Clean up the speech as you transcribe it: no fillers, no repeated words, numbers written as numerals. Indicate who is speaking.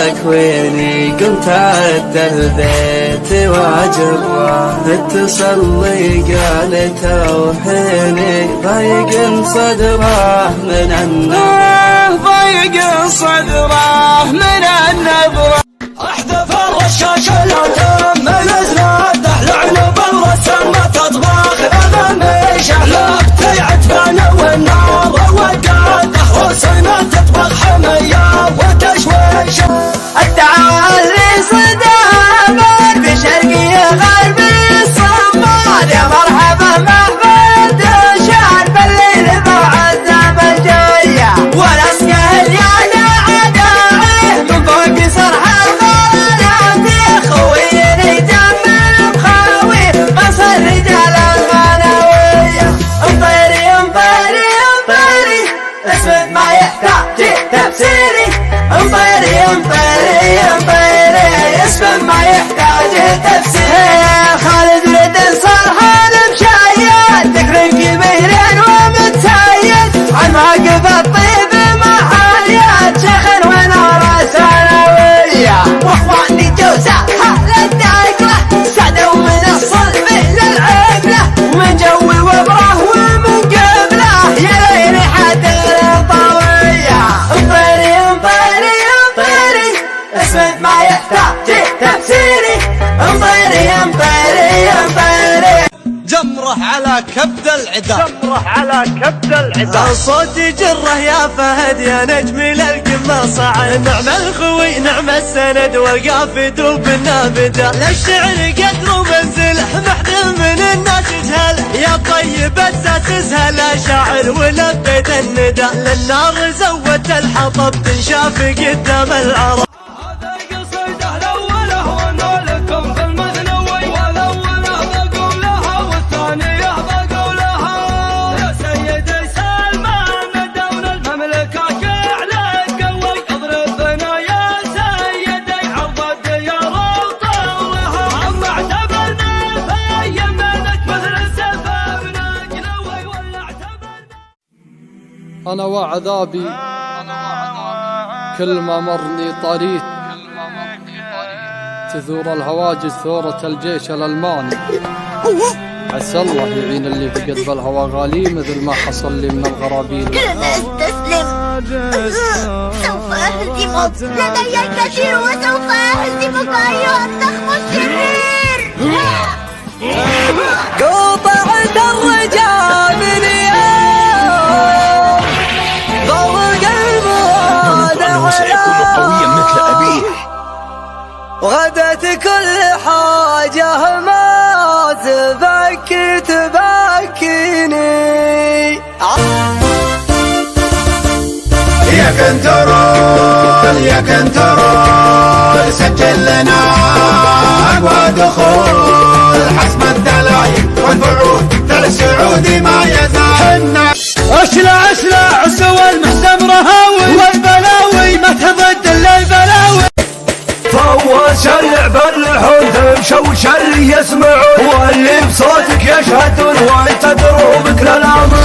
Speaker 1: لك ويني قمت أدى البيت واجبه اتصل لي قال توهني ضيق صدره من النظرة ضيق صدره من النظرة
Speaker 2: احذف الرشاش لا تميز لا تحلعن بالرسم ما تطبخ امامي شعلك تعتبان والنار وقاده حسنا تطبخ حميه وتشويش
Speaker 3: التعالي صدامك بشرقي غربي الصمار يا مرحبا محمد شعر بالليل بعذاب الجايه والاسكال يا نعدائه من فوق صرح الغالات خويني دم المخاوي مصر رجال الغناويه انطيري انطيري انطيري اسمك ما يحتاج تفسيري انطيري انطيري انطيري اسمك ما يحتاج تفسير خالد ولد صرحان مشايد ذكر كبير ومتسيد عن واقف الطيب محايد شيخ ونار ثانويه واخواني جوزها للداقله سعدوا من الصلب للعقله ومن جوي وبره ومن قبله يا ليلي حد الطاويه انطيري انطيري انطيري اسمك ما يحتاج تفسيري انطيري انطيري انطيري
Speaker 2: جمره على كبد العدا
Speaker 3: جمره على كبد العدا
Speaker 2: الصوت جره يا فهد يا نجم للقمه صعد نعم الخوي نعم السند والقافد وبالنابده للشعر قدر ومنزله محد من الناس يجهله يا طيب الزاز تزهله شاعر ولبيت الندى للنار زودت الحطب تنشاف قدام العرب
Speaker 4: أنا وعذابي كل ما مرني طريق تثور الهواجس ثورة الجيش الألماني عسى الله يعين اللي في قلب الهوى غالي مثل ما حصل لي من الغرابيل
Speaker 5: استسلم سوف أهزمك لدي الكثير وسوف أهزمك أيها الضخم الشرير
Speaker 3: قطعة الرجال من يوم ضوء قلبه
Speaker 6: سيكون قويا مثل أبيه
Speaker 3: غدت كل حاجة ما تبكي تبكيني
Speaker 6: يا كنترول يا كنترول سجل لنا أقوى دخول حسب الدلايل والبعود تل السعودي ما يزال
Speaker 2: اشلع اشلع سوى المحزم رهاوي والبلاوي ما تضد الا البلاوي
Speaker 7: فوش اللعب اللحون تمشوا اللي يسمعون واللي بصوتك يشهدون وانت دروبك للامر